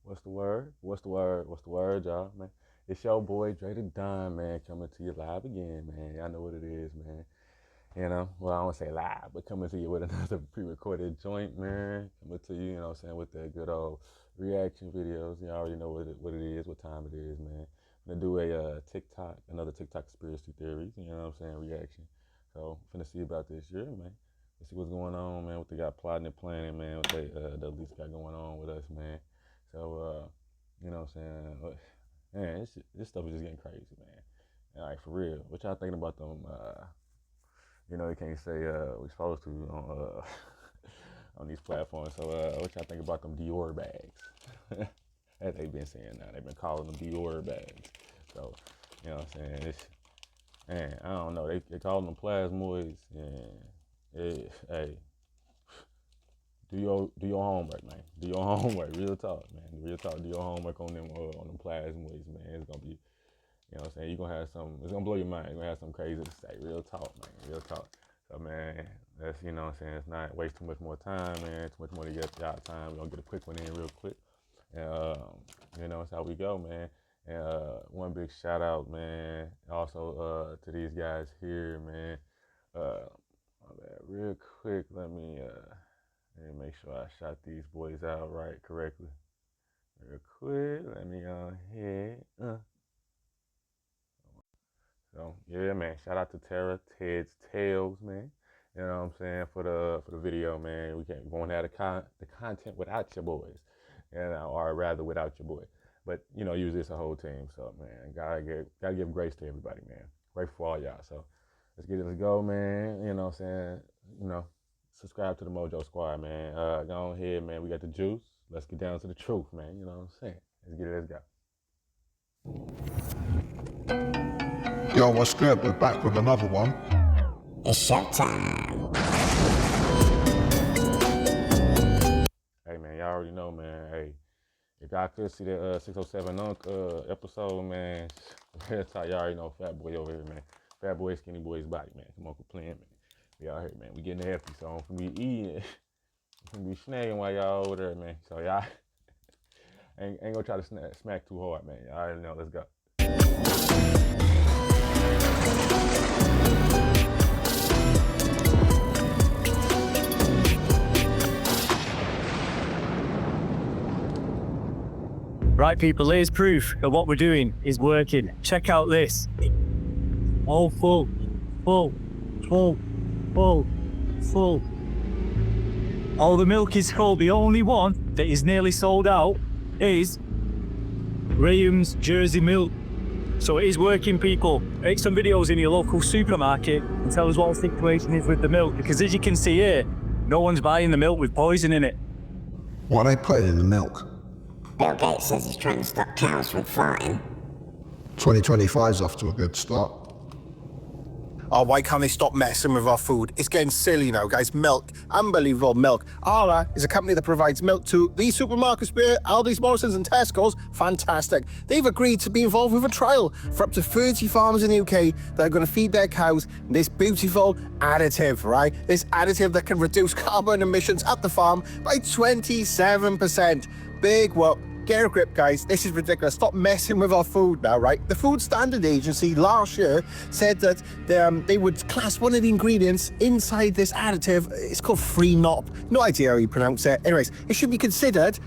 What's the word? What's the word? What's the word, y'all, man? It's your boy Dre the Don, man, coming to you live again, man. Y'all know what it is, man. You know, well, I don't say live, but coming to you with another pre-recorded joint, man. Coming to you, you know what I'm saying, with the good old reaction videos. You already know what it is, what time it is, man. I'm gonna do a TikTok, another TikTok conspiracy theories, you know what I'm saying, reaction. So, finna see about this year, man. Let's see what's going on, man, what they got plotting and planning, man, what they the least got going on with us, man. So, you know what I'm saying? Man, this stuff is just getting crazy, man. And like, for real, what y'all thinking about them, you know, you can't say we're supposed to on on these platforms. So what y'all think about them Dior bags? As they've been saying now, they've been calling them Dior bags. So you know what I'm saying? It's, man, I don't know. They call them plasmoids, and hey, do your homework, man. Do your homework. Real talk, man. Real talk. Do your homework on them plasmoids, man. It's gonna be, you know what I'm saying? You're gonna have some, it's gonna blow your mind. You're gonna have something crazy to say. Real talk, man. Real talk. So, man, that's, you know what I'm saying? It's not waste too much more time, man. Too much more to get y'all time. We're gonna get a quick one in real quick. And, you know, that's how we go, man. And one big shout out, man, also to these guys here, man. Real quick, let me make sure I shot these boys out right correctly. Real quick, let me go ahead. So yeah, man. Shout out to Tara, Ted's Tales, man. You know what I'm saying, for the video, man. We can't go and have the content without your boys, you know, or rather without your boy. But you know, usually it's a whole team. So man, gotta give grace to everybody, man. Grateful for all y'all. So let's get it, let's go, man. You know what I'm saying? You know, subscribe to the Mojo Squad, man. Go ahead, man. We got the juice. Let's get down to the truth, man. You know what I'm saying? Let's get it, let's go. Yo, what's good? We're back with another one. It's showtime. Hey, man, y'all already know, man. Hey, if y'all could see that 607 Unk episode, man, that's how y'all already know Fat Boy over here, man. Fat Boy, Skinny Boy's body, man. Come on, quit playing, man. We out here, man. We getting hefty, so I'm gonna be eating. I'm gonna be snagging while y'all over there, man. So y'all ain't gonna try to smack too hard, man. Y'all already know. Let's go. Right, people, here's proof that what we're doing is working. Check out this. All full, full, full, full, full. All the milk is full. The only one that is nearly sold out is Graham's Jersey milk. So it is working, people. Make some videos in your local supermarket and tell us what the situation is with the milk, because as you can see here, no one's buying the milk with poison in it. What are they putting in the milk? Bill Gates says he's trying to stop cows from farting. 2025's off to a good start. Oh, why can't they stop messing with our food? It's getting silly now, guys. Milk. Unbelievable milk. Arla is a company that provides milk to the supermarkets, Aldi's, Morrison's and Tesco's. Fantastic. They've agreed to be involved with a trial for up to 30 farmers in the UK that are going to feed their cows this beautiful additive, right? This additive that can reduce carbon emissions at the farm by 27%. Big whoop. Get a grip, guys. This is ridiculous. Stop messing with our food now, right? The Food Standard Agency last year said that they would class one of the ingredients inside this additive. It's called free nop. No idea how you pronounce it. Anyways, it should be considered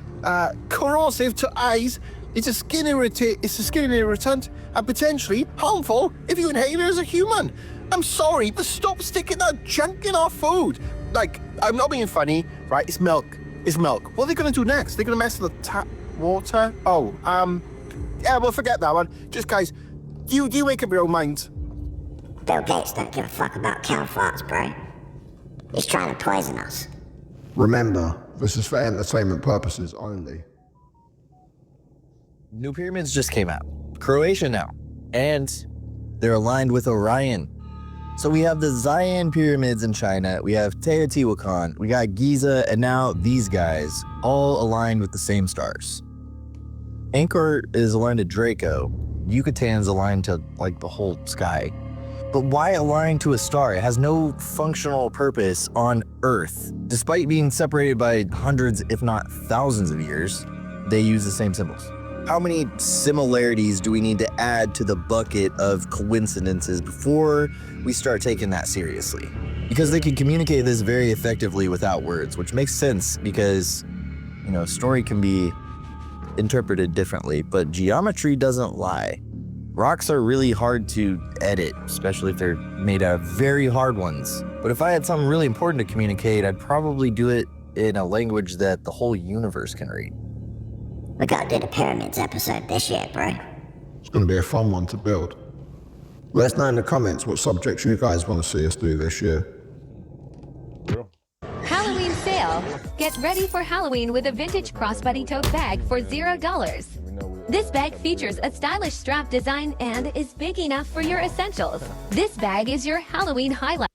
corrosive to eyes. It's a skin irritant and potentially harmful if you inhale it as a human. I'm sorry, but stop sticking that junk in our food. Like, I'm not being funny, right? It's milk. It's milk. What are they going to do next? They're going to mess with the tap water? Oh, yeah, well, forget that one. Just, guys, you make up your own mind. Bill Gates don't give a fuck about cow farts, bro. He's trying to poison us. Remember, this is for entertainment purposes only. New pyramids just came out. Croatia now. And they're aligned with Orion. So we have the Zion pyramids in China, we have Teotihuacan, we got Giza, and now these guys, all aligned with the same stars. Angkor is aligned to Draco, Yucatan's aligned to, like, the whole sky. But why align to a star? It has no functional purpose on Earth. Despite being separated by hundreds, if not thousands of years, they use the same symbols. How many similarities do we need to add to the bucket of coincidences before we start taking that seriously? Because they can communicate this very effectively without words, which makes sense because, you know, story can be interpreted differently, but geometry doesn't lie. Rocks are really hard to edit, especially if they're made out of very hard ones. But if I had something really important to communicate, I'd probably do it in a language that the whole universe can read. We gotta do the pyramids episode this year, bro. It's going to be a fun one to build. Let us know in the comments what subjects you guys want to see us do this year. Halloween sale. Get ready for Halloween with a vintage crossbody tote bag for $0. This bag features a stylish strap design and is big enough for your essentials. This bag is your Halloween highlight.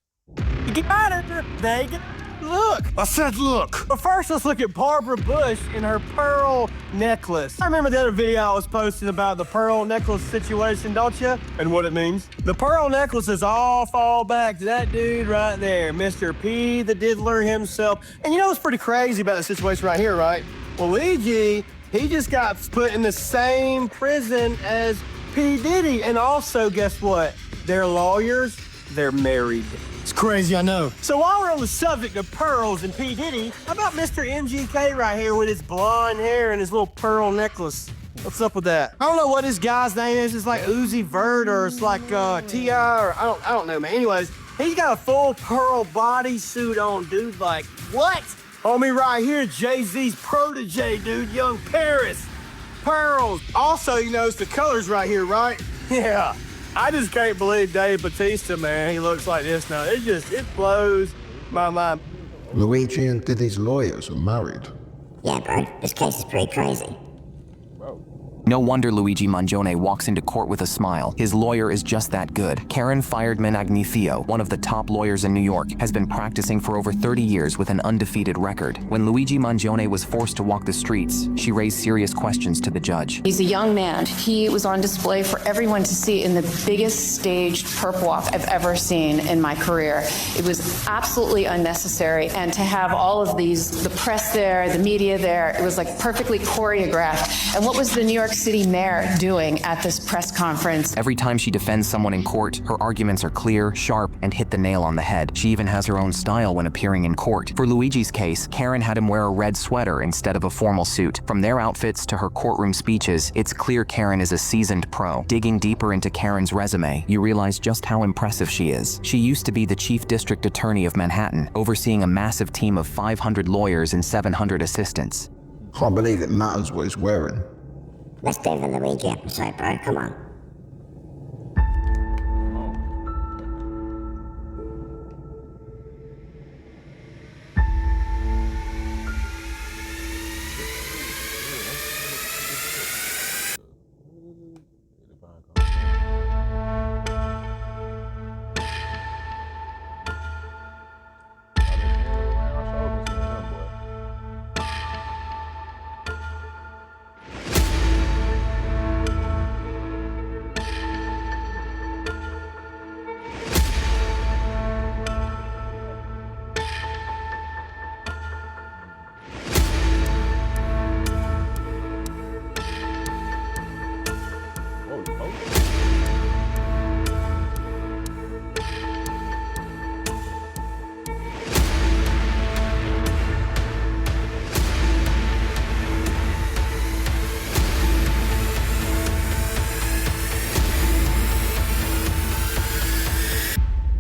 Get out of here, Vegas. Look. I said look. But first, let's look at Barbara Bush and her pearl necklace. I remember the other video I was posting about the pearl necklace situation, don't you? And what it means. The pearl necklaces all fall back to that dude right there, Mr. P, the diddler himself. And you know what's pretty crazy about the situation right here, right? Luigi, he just got put in the same prison as P. Diddy. And also, guess what? They're lawyers, they're married. It's crazy, I know. So while we're on the subject of pearls and P. Diddy, how about Mr. MGK right here with his blonde hair and his little pearl necklace? What's up with that? I don't know what his guy's name is. It's like Uzi Vert or it's like T.I. or I don't know, man. Anyways, he's got a full pearl bodysuit on, dude. Like, what? Homie right here, Jay-Z's protege, dude, Young Paris. Pearls. Also, you notice the colors right here, right? Yeah. I just can't believe Dave Bautista, man. He looks like this now. It blows my mind. Luigi and Diddy's lawyers are married. Yeah, bro, this case is pretty crazy. No wonder Luigi Mangione walks into court with a smile. His lawyer is just that good. Karen Fierdman Agnifilo, one of the top lawyers in New York, has been practicing for over 30 years with an undefeated record. When Luigi Mangione was forced to walk the streets, she raised serious questions to the judge. He's a young man. He was on display for everyone to see in the biggest staged perp walk I've ever seen in my career. It was absolutely unnecessary. And to have all of these, the press there, the media there, it was like perfectly choreographed. And what was the New York City mayor doing at this press conference? Every time she defends someone in court, her arguments are clear, sharp, and hit the nail on the head. She even has her own style when appearing in court. For Luigi's case, Karen had him wear a red sweater instead of a formal suit. From their outfits to her courtroom speeches, it's clear Karen is a seasoned pro. Digging deeper into Karen's resume, you realize just how impressive she is. She used to be the chief district attorney of Manhattan, overseeing a massive team of 500 lawyers and 700 assistants. Can't believe it matters what he's wearing. Let's do the Luigi episode, bro. Come on.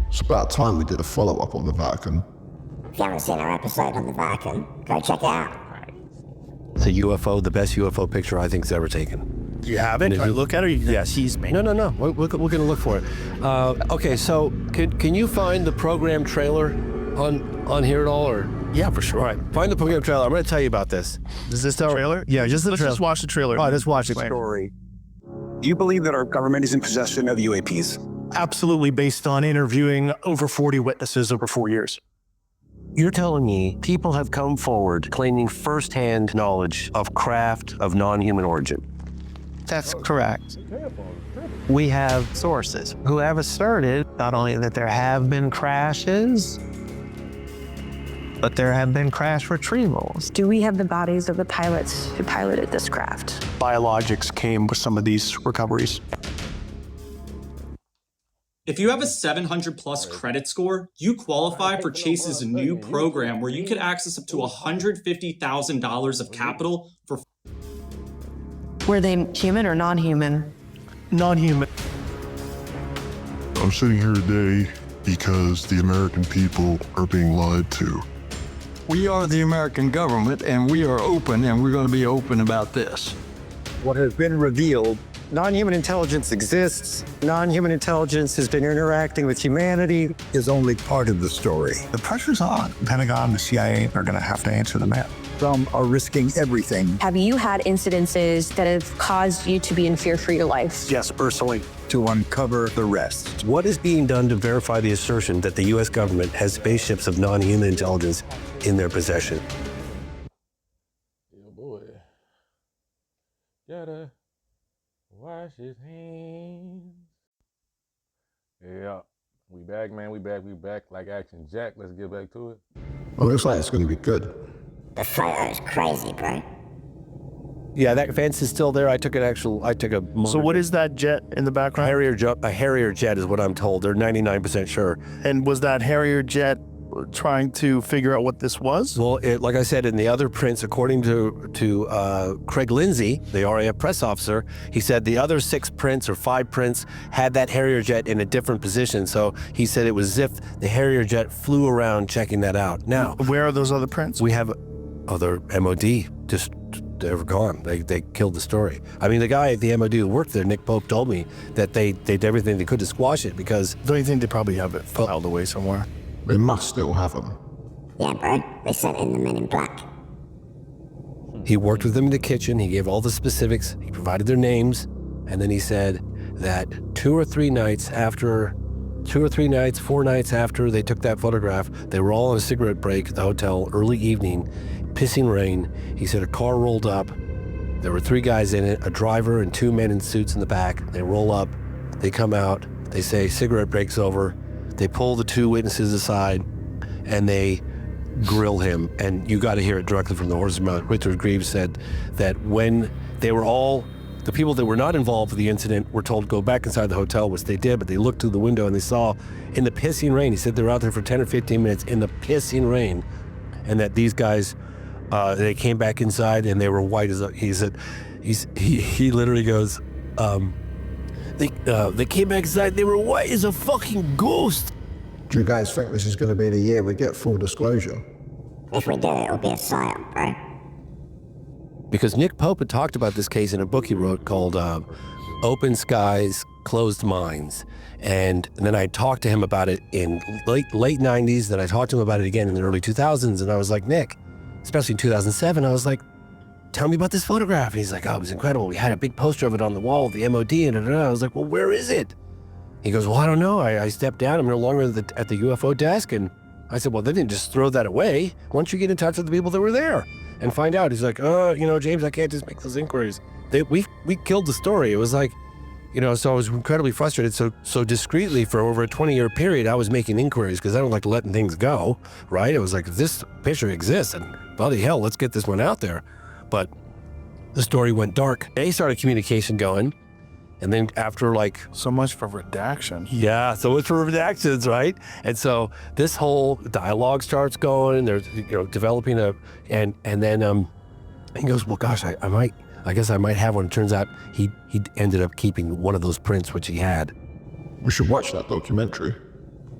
It's about time we did a follow-up on the Vatican. If you haven't seen our episode on the Vatican, go check it out. It's a UFO, the best UFO picture I think's ever taken. You have it? Did you look at it? Yes. No. We're going to look for it. Okay, so can you find the program trailer on here at all, or? Yeah, for sure. All right, find the program trailer. I'm going to tell you about this. Is this the trailer? Yeah, just the Let's trailer. just watch the trailer. All right, let's watch it. Story. Do you believe that our government is in possession of UAPs? Absolutely, based on interviewing over 40 witnesses over 4 years. You're telling me people have come forward claiming firsthand knowledge of craft of non-human origin? That's correct. We have sources who have asserted not only that there have been crashes, but there have been crash retrievals. Do we have the bodies of the pilots who piloted this craft? Biologics came with some of these recoveries. If you have a 700 plus credit score, you qualify for Chase's new program where you could access up to $150,000 of capital for. Were they human or non-human? Non-human. I'm sitting here today because the American people are being lied to. We are the American government, and we are open, and we're going to be open about this. What has been revealed, non-human intelligence exists. Non-human intelligence has been interacting with humanity. Is only part of the story. The pressure's on. The Pentagon, the CIA are going to have to answer the man. Some are risking everything. Have you had incidences that have caused you to be in fear for your life? Yes, personally. To uncover the rest. What is being done to verify the assertion that the U.S. government has spaceships of non-human intelligence in their possession? Yeah, boy. Gotta wash his hands. Yeah. We back, man. We back like Action Jack. Let's get back to it. Well, looks like it's going to be good. The photo's crazy, bro. Yeah, that fence is still there. I took a. So what is that jet in the background? A Harrier jet is what I'm told. They're 99% sure. And was that Harrier jet trying to figure out what this was? Well, like I said, in the other prints, according to Craig Lindsay, the RAF press officer, he said the other 6 prints or 5 prints had that Harrier jet in a different position. So he said it was as if the Harrier jet flew around checking that out. Now, where are those other prints? We have other MOD. Just they were gone. They killed the story. I mean, the guy at the MOD who worked there, Nick Pope, told me that they did everything they could to squash it because. Don't you think they probably have it filed away somewhere? They must still have them. Yeah, bro. They sent in the men in black. He worked with them in the kitchen. He gave all the specifics. He provided their names. And then he said that 4 nights after they took that photograph, they were all on a cigarette break at the hotel, early evening, pissing rain. He said a car rolled up. There were 3 guys in it, a driver and 2 men in suits in the back. They roll up. They come out. They say cigarette break's over. They pull the 2 witnesses aside, and they grill him. And you got to hear it directly from the horse's mouth. Richard Greaves said that when they were all, the people that were not involved with the incident were told to go back inside the hotel, which they did, but they looked through the window and they saw in the pissing rain, he said they were out there for 10 or 15 minutes in the pissing rain, and that these guys, they came back inside and they were white as a, he said, he literally goes, they came back inside, they were white as a fucking ghost. Do you guys think this is going to be the year we get full disclosure? If we do, it'll be a psyop, bro. Because Nick Pope had talked about this case in a book he wrote called Open Skies, Closed Minds. And then I talked to him about it in late 90s, then I talked to him about it again in the early 2000s, and I was like, Nick, especially in 2007, I was like, tell me about this photograph. And he's like, oh, it was incredible. We had a big poster of it on the wall of the MOD, and I was like, well, where is it? He goes, well, I don't know. I stepped down. I'm no longer at the UFO desk. And I said, well, they didn't just throw that away. Why don't you get in touch with the people that were there and find out? He's like, James, I can't just make those inquiries. We killed the story. It was like, so I was incredibly frustrated. So discreetly for over a 20-year period, I was making inquiries because I don't like letting things go, right? It was like, if this picture exists, and bloody hell, let's get this one out there. But the story went dark. They started communication going, and then after so much for redaction. Yeah, so much for redactions, right? And so this whole dialogue starts going. There's developing and then he goes, well, gosh, I guess I might have one. It turns out he ended up keeping one of those prints which he had. We should watch that documentary.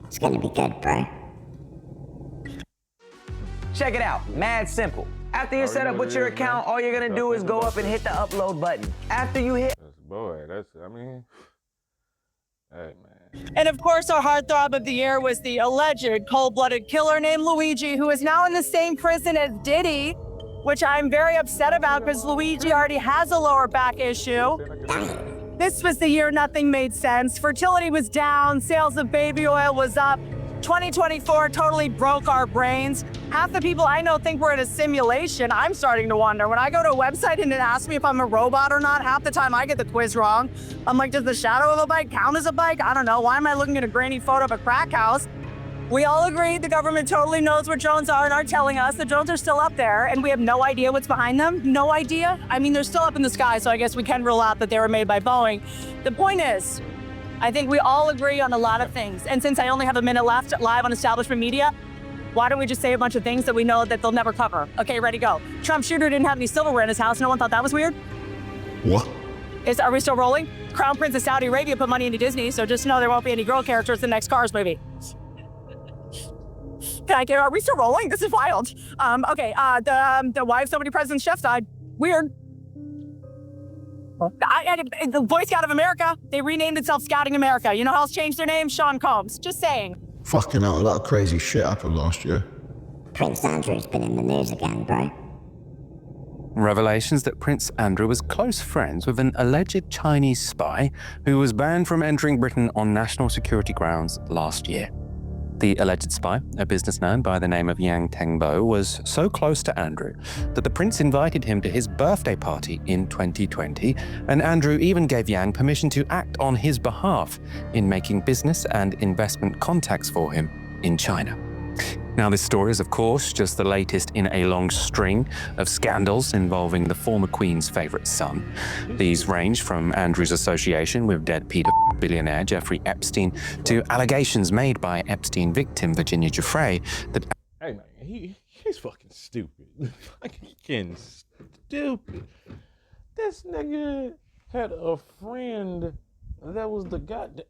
It's gonna be good, bro. Check it out, mad simple. After you're set up with your account, all you're gonna do is go up and hit the upload button. After you hit... Hey, man. And of course, our heartthrob of the year was the alleged cold-blooded killer named Luigi, who is now in the same prison as Diddy, which I'm very upset about because Luigi already has a lower back issue. This was the year nothing made sense. Fertility was down, sales of baby oil was up. 2024 totally broke our brains. Half the people I know think we're in a simulation. I'm starting to wonder. When I go to a website and it asks me if I'm a robot or not, half the time I get the quiz wrong. I'm like, does the shadow of a bike count as a bike? I don't know. Why am I looking at a grainy photo of a crack house? We all agree the government totally knows where drones are and aren't telling us. The drones are still up there and we have no idea what's behind them. No idea. I mean, they're still up in the sky, so I guess we can rule out that they were made by Boeing. The point is, I think we all agree on a lot of things. And since I only have a minute left live on Establishment Media, why don't we just say a bunch of things that we know that they'll never cover? Okay, ready, go. Trump shooter didn't have any silverware in his house. No one thought that was weird? What? Are we still rolling? Crown Prince of Saudi Arabia put money into Disney, so just know there won't be any girl characters in the next Cars movie. Are we still rolling? This is wild. Okay, the why have so many presidents' chefs died? Weird. The Boy Scout of America, they renamed itself Scouting America. You know how else changed their name? Sean Combs. Just saying. Fucking hell, a lot of crazy shit happened last year. Prince Andrew's been in the news again, bro. Revelations that Prince Andrew was close friends with an alleged Chinese spy who was banned from entering Britain on national security grounds last year. The alleged spy, a businessman by the name of Yang Tengbo, was so close to Andrew that the prince invited him to his birthday party in 2020, and Andrew even gave Yang permission to act on his behalf in making business and investment contacts for him in China. Now, this story is, of course, just the latest in a long string of scandals involving the former Queen's favourite son. These range from Andrew's association with dead Peter billionaire Jeffrey Epstein to allegations made by Epstein victim Virginia Giuffre that... Hey, man, he's fucking stupid. Fucking stupid. This nigga had a friend that was the goddamn...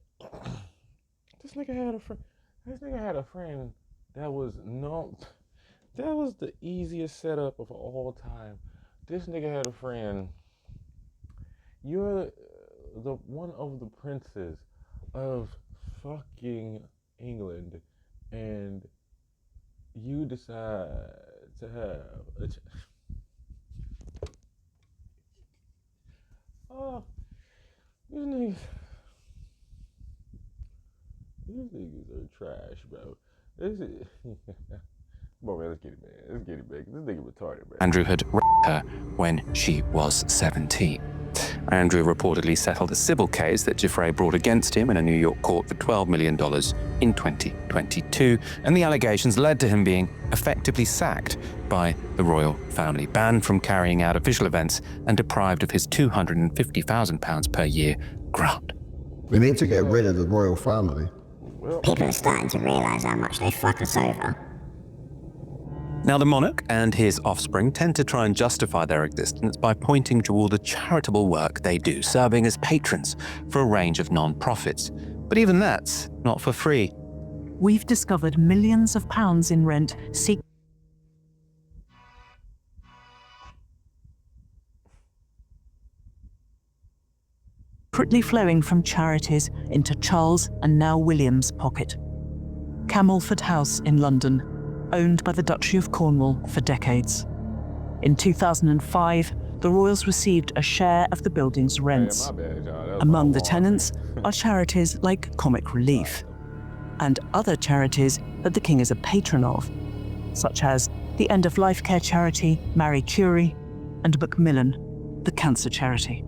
This nigga had a friend that was that was the easiest setup of all time. This nigga had a friend. You're the one of the princes of fucking England, and you decide to have a oh, these niggas are trash, bro. This is come on, man, let's get it, man. Let's get it, man. This nigga retarded, man. Andrew had raped her when she was 17. Andrew reportedly settled a civil case that Giuffre brought against him in a New York court for $12 million in 2022, and the allegations led to him being effectively sacked by the royal family, banned from carrying out official events, and deprived of his £250,000 per year grant. We need to get rid of the royal family. People are starting to realise how much they fuck us over. Now, the monarch and his offspring tend to try and justify their existence by pointing to all the charitable work they do, serving as patrons for a range of non-profits. But even that's not for free. We've discovered millions of pounds in rent secretly flowing from charities into Charles and now William's pocket. Camelford House in London, owned by the Duchy of Cornwall for decades. In 2005, the royals received a share of the building's rents. Among the tenants are charities like Comic Relief and other charities that the king is a patron of, such as the end-of-life care charity Marie Curie and Macmillan, the cancer charity.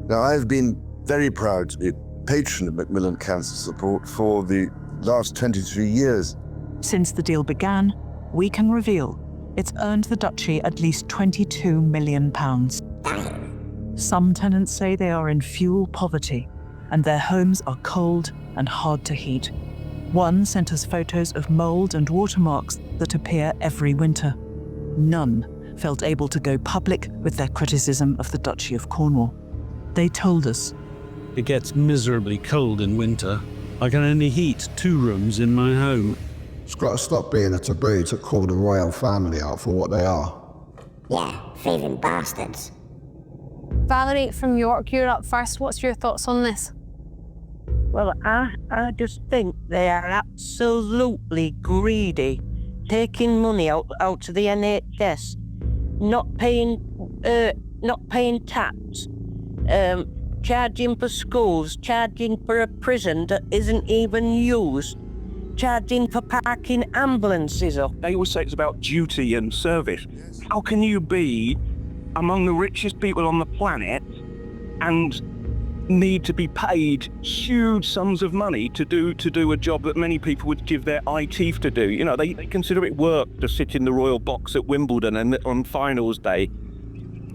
Now, I've been very proud to be a patron of Macmillan Cancer Support for the last 23 years. Since the deal began, we can reveal it's earned the duchy at least £22 million. Some tenants say they are in fuel poverty and their homes are cold and hard to heat. One sent us photos of mould and watermarks that appear every winter. None felt able to go public with their criticism of the Duchy of Cornwall. They told us, "It gets miserably cold in winter. I can only heat 2 rooms in my home." It's got to stop being a taboo to call the royal family out for what they are. Yeah, thieving bastards. Valerie from York, you're up first. What's your thoughts on this? Well, I just think they are absolutely greedy, taking money out of the NHS, not paying tax, charging for schools, charging for a prison that isn't even used, charging for parking ambulances up. They always say it's about duty and service. How can you be among the richest people on the planet and need to be paid huge sums of money to do a job that many people would give their eye teeth to do. You know, they consider it work to sit in the royal box at Wimbledon and on finals day.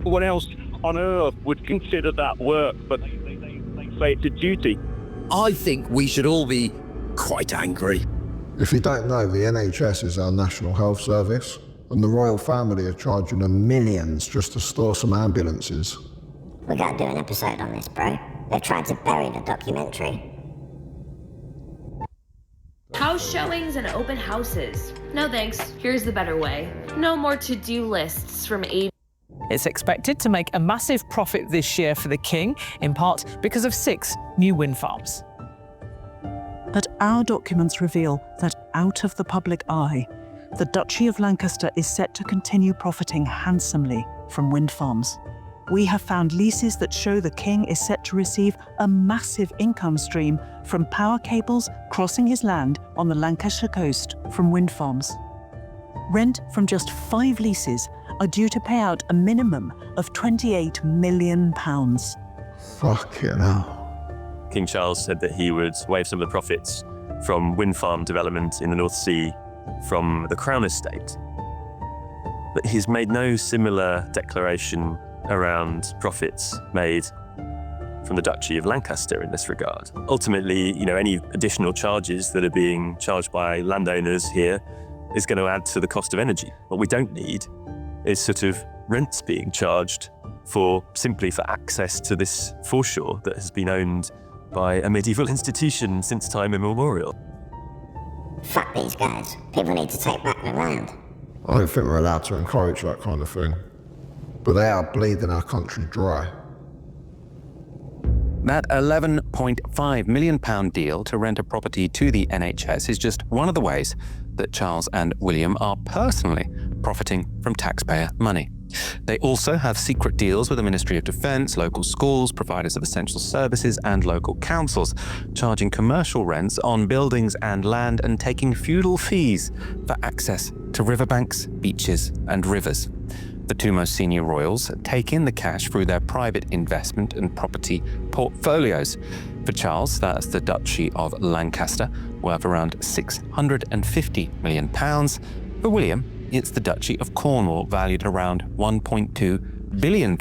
What else on earth would consider that work, but they say it's a duty? I think we should all be quite angry. If you don't know, the NHS is our national health service, and the royal family are charging them millions just to store some ambulances. We gotta do an episode on this, bro. They've tried to bury the documentary. House showings and open houses. No thanks, here's the better way. No more to-do lists from A. It's expected to make a massive profit this year for the king, in part because of 6 new wind farms. But our documents reveal that out of the public eye, the Duchy of Lancaster is set to continue profiting handsomely from wind farms. We have found leases that show the king is set to receive a massive income stream from power cables crossing his land on the Lancashire coast from wind farms. Rent from just 5 leases are due to pay out a minimum of £28 million. Fucking hell. King Charles said that he would waive some of the profits from wind farm development in the North Sea from the Crown Estate. But he's made no similar declaration around profits made from the Duchy of Lancaster in this regard. Ultimately, you know, any additional charges that are being charged by landowners here is going to add to the cost of energy. What we don't need is sort of rents being charged simply for access to this foreshore that has been owned by a medieval institution since time immemorial. Fuck these guys. People need to take back their land. I don't think we're allowed to encourage that kind of thing. But they are bleeding our country dry. That £11.5 million deal to rent a property to the NHS is just one of the ways that Charles and William are personally profiting from taxpayer money. They also have secret deals with the Ministry of Defence, local schools, providers of essential services, and local councils, charging commercial rents on buildings and land and taking feudal fees for access to riverbanks, beaches, and rivers. The 2 most senior royals take in the cash through their private investment and property portfolios. For Charles, that's the Duchy of Lancaster, worth around £650 million. For William, it's the Duchy of Cornwall, valued around £1.2 billion.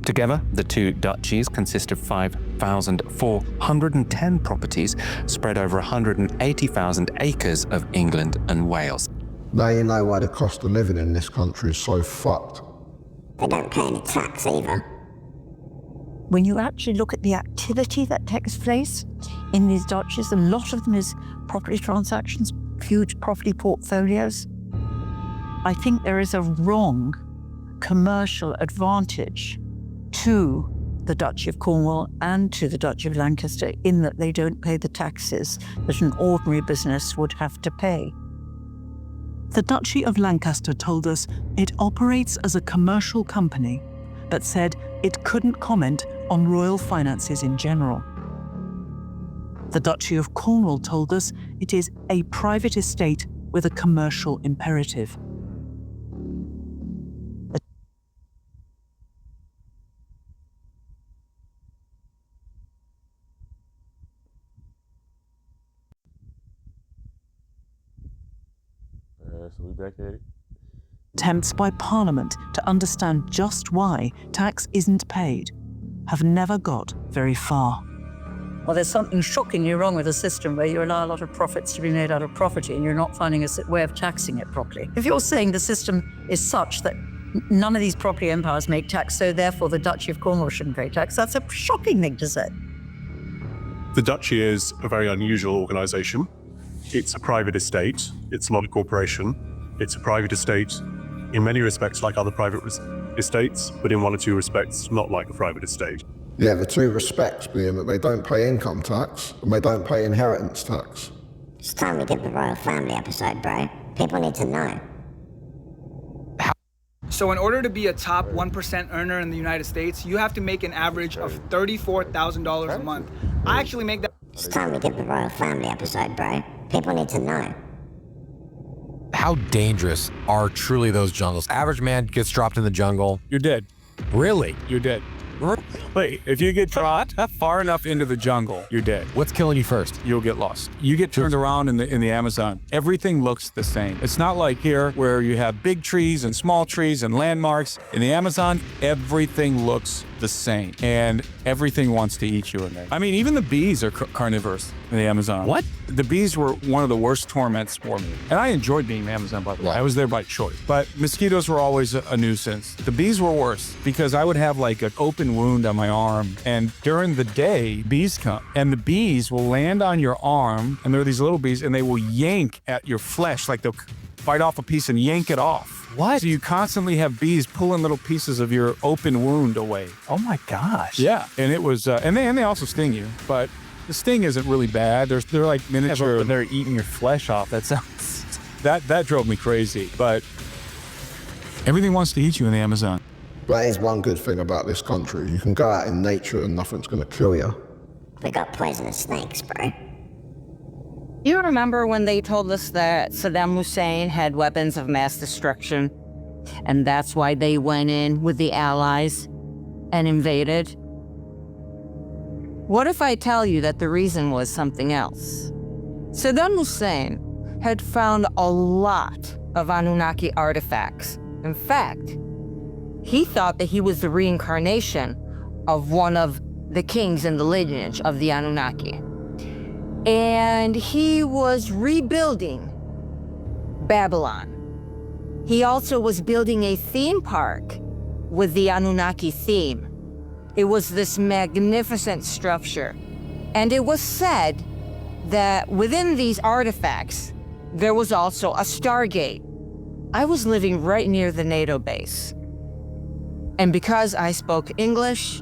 Together, the 2 duchies consist of 5,410 properties spread over 180,000 acres of England and Wales. Now you know why the cost of living in this country is so fucked. They don't pay any tax either. When you actually look at the activity that takes place in these duchies, a lot of them is property transactions, huge property portfolios. I think there is a wrong commercial advantage to the Duchy of Cornwall and to the Duchy of Lancaster in that they don't pay the taxes that an ordinary business would have to pay. The Duchy of Lancaster told us it operates as a commercial company, but said it couldn't comment on royal finances in general. The Duchy of Cornwall told us it is a private estate with a commercial imperative. So we back at it. Attempts by Parliament to understand just why tax isn't paid have never got very far. Well, there's something shockingly wrong with a system where you allow a lot of profits to be made out of property and you're not finding a way of taxing it properly. If you're saying the system is such that none of these property empires make tax, so therefore the Duchy of Cornwall shouldn't pay tax, that's a shocking thing to say. The Duchy is a very unusual organisation. It's a private estate. It's not a corporation. It's a private estate in many respects like other private estates, but in 1 or 2 respects not like a private estate. Yeah, the 2 respects being that they don't pay income tax and they don't pay inheritance tax. It's time we did the royal family episode, bro. People need to know. So in order to be a top 1% earner in the United States, you have to make an average of $34,000 a month. I actually make that. It's time we did the royal family episode, bro. People need to know. How dangerous are truly those jungles? Average man gets dropped in the jungle. You're dead. Really? You're dead. Wait, if you get caught far enough into the jungle, you're dead. What's killing you first? You'll get lost. You get turned around in the Amazon. Everything looks the same. It's not like here where you have big trees and small trees and landmarks. In the Amazon, everything looks the same, and everything wants to eat you in there. I mean, even the bees are carnivorous in the Amazon. What? The bees were one of the worst torments for me. And I enjoyed being in the Amazon, by the way. I was there by choice. But mosquitoes were always a nuisance. The bees were worse because I would have like an open wound on my arm. And during the day, bees come. And the bees will land on your arm, and they're these little bees, and they will yank at your flesh. Like they'll bite off a piece and yank it off. What? So you constantly have bees pulling little pieces of your open wound away. Oh my gosh. Yeah. And it was, and they also sting you. But the sting isn't really bad. They're like miniature. But they're eating your flesh off. That sounds... That drove me crazy. But everything wants to eat you in the Amazon. That is one good thing about this country. You can go out in nature and nothing's going to kill you. We got poisonous snakes, bro. You remember when they told us that Saddam Hussein had weapons of mass destruction, and that's why they went in with the Allies and invaded? What if I tell you that the reason was something else? Saddam Hussein had found a lot of Anunnaki artifacts. In fact, he thought that he was the reincarnation of one of the kings in the lineage of the Anunnaki. And he was rebuilding Babylon. He also was building a theme park with the Anunnaki theme. It was this magnificent structure. And it was said that within these artifacts, there was also a Stargate. I was living right near the NATO base. And because I spoke English,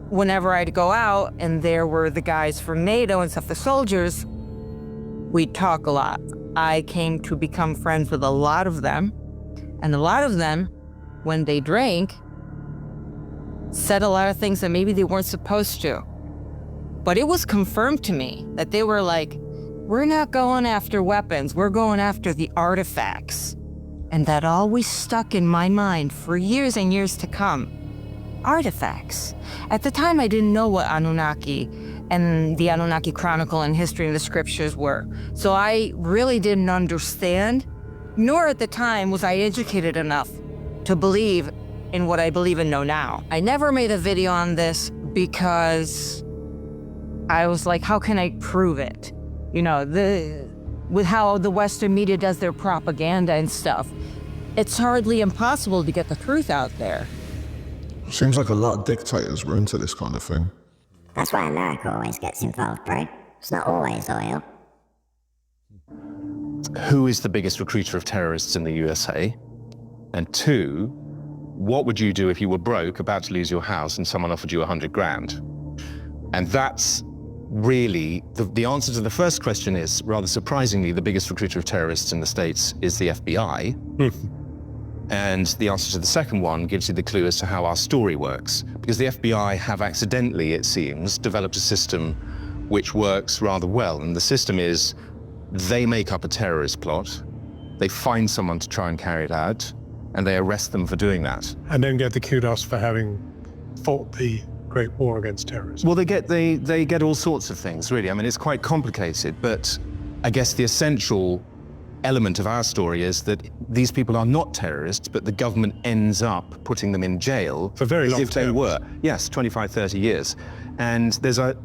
whenever I'd go out and there were the guys from NATO and stuff, the soldiers, we'd talk a lot. I came to become friends with a lot of them. And a lot of them, when they drank, said a lot of things that maybe they weren't supposed to. But it was confirmed to me that they were like, we're not going after weapons, we're going after the artifacts. And that always stuck in my mind for years and years to come. Artifacts. At the time, I didn't know what Anunnaki and the Anunnaki Chronicle and history and the scriptures were. So I really didn't understand, nor at the time was I educated enough to believe in what I believe and know now. I never made a video on this because I was like, how can I prove it? You know, with how the Western media does their propaganda and stuff, it's hardly impossible to get the truth out there. Seems like a lot of dictators were into this kind of thing. That's why America always gets involved, bro. It's not always oil. Who is the biggest recruiter of terrorists in the USA? And two, what would you do if you were broke, about to lose your house, and someone offered you 100 grand? And that's really, the answer to the first question is, rather surprisingly, the biggest recruiter of terrorists in the States is the FBI. And the answer to the second one gives you the clue as to how our story works. Because the FBI have accidentally, it seems, developed a system which works rather well. And the system is, they make up a terrorist plot, they find someone to try and carry it out, and they arrest them for doing that. And then get the kudos for having fought the Great War against terrorism. Well, they get all sorts of things, really. I mean, it's quite complicated, but I guess the essential element of our story is that these people are not terrorists, but the government ends up putting them in jail for very long if they were. Yes, 25, 30 years. And there's a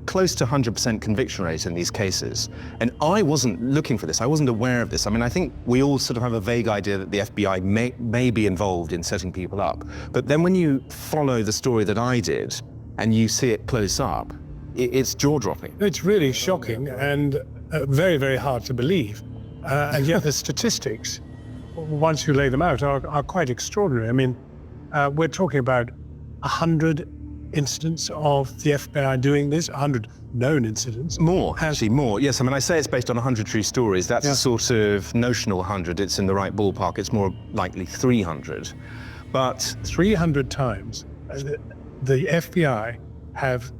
close to 100% conviction rate in these cases. And I wasn't looking for this. I wasn't aware of this. I mean, I think we all sort of have a vague idea that the FBI may be involved in setting people up. But then when you follow the story that I did and you see it close up, it's jaw-dropping. It's really shocking and very, very hard to believe. And yet the statistics, once you lay them out, are quite extraordinary. I mean, we're talking about 100 incidents of the FBI doing this, 100 known incidents. More, actually more. Yes, I mean, I say it's based on 100 true stories. That's a sort of notional 100. It's in the right ballpark. It's more likely 300. But 300 times, the FBI have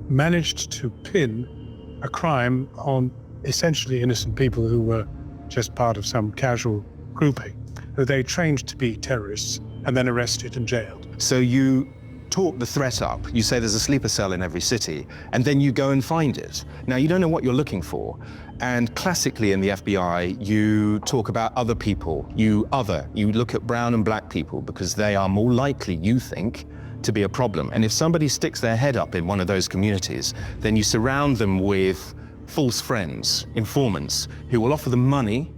managed to pin a crime on essentially innocent people who were just part of some casual grouping, who they trained to be terrorists and then arrested and jailed. So you talk the threat up. You say there's a sleeper cell in every city, and then you go and find it. Now, you don't know what you're looking for. And classically in the FBI, you talk about other people. You look at brown and black people because they are more likely, you think, to be a problem. And if somebody sticks their head up in one of those communities, then you surround them with false friends, informants, who will offer them money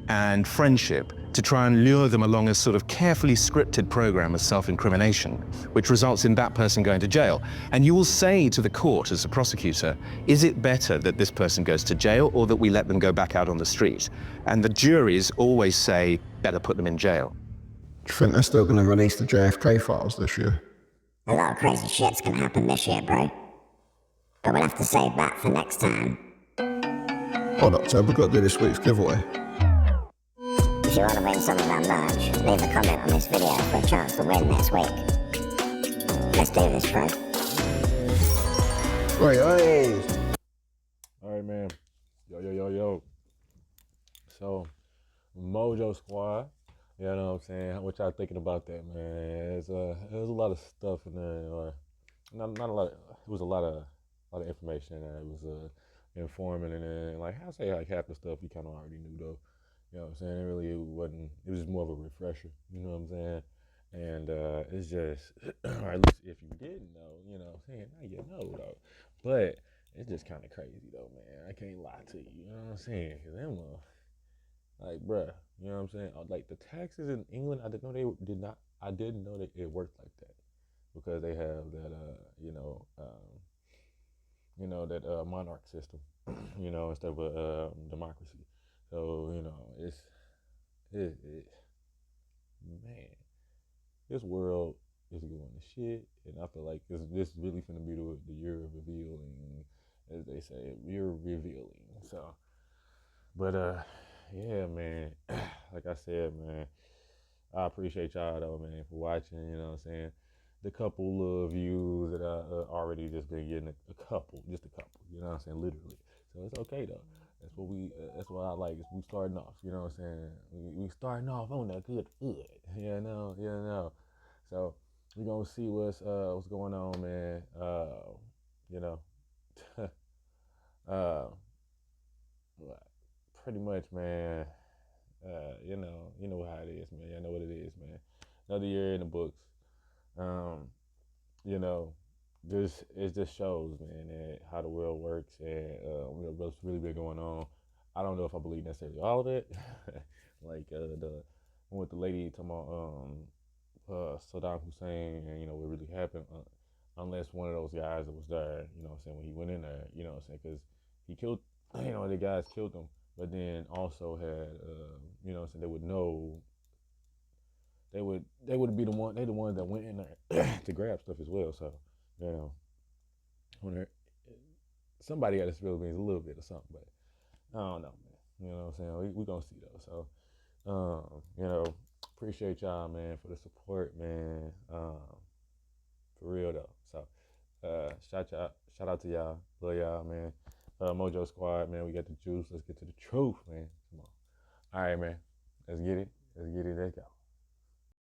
and friendship to try and lure them along a sort of carefully scripted program of self-incrimination, which results in that person going to jail. And you will say to the court as a prosecutor, is it better that this person goes to jail or that we let them go back out on the street? And the juries always say, better put them in jail. Do you think they're still going to release the JFK files this year? A lot of crazy shit's gonna happen this year, bro. But we'll have to save that for next time. Hold up, Ted, we've got to do this week's giveaway. If you want to win some of our merch, leave a comment on this video for a chance to win next week. Let's do this, bro. Right. Alright, man. Yo. So, Mojo Squad. You know what I'm saying? What y'all thinking about that, man? There's a lot of stuff in there, or not a lot. It was a lot of information in there. It was informant, and then like I say, like half the stuff you kind of already knew though. You know what I'm saying? It wasn't. It was just more of a refresher. You know what I'm saying? And it's just, or at least if you didn't know, you know what I'm saying? Now you know though. But it's just kind of crazy though, man. I can't lie to you. You know what I'm saying? Cause them, like, bruh, you know what I'm saying? Like the taxes in England, I didn't know that it worked like that, because they have that, that monarch system, you know, instead of a democracy. So you know, man, this world is going to shit, and I feel like this is really finna be the year of revealing, as they say, year of revealing. So, but yeah, man. Like I said, man, I appreciate y'all though, man, for watching. You know what I'm saying? The couple of views that I already just been getting, a couple. You know what I'm saying? Literally. So it's okay though. That's what I like. Is we starting off. You know what I'm saying? We starting off on that good. You know. So we gonna see what's going on, man. You know. Pretty much, man. You know how it is, man. I know what it is, man. Another year in the books. You know, it just shows, man, that how the world works and what's really been going on. I don't know if I believe necessarily all of it. Like with the lady talking about Saddam Hussein and what really happened, unless one of those guys that was there, you know what I'm saying, when he went in there, you know what I'm saying, because he killed, the guys killed him, but then also had, you know what I'm saying, they would know. They would be the ones that went in there to grab stuff as well. So, when somebody got to spill beans a little bit or something, but I don't know, man. You know what I'm saying? We gonna see though. So, appreciate y'all, man, for the support, man. For real though. So, shout out to y'all, love y'all, man. Mojo Squad, man. We got the juice. Let's get to the truth, man. Come on. All right, man. Let's get it. Let's go.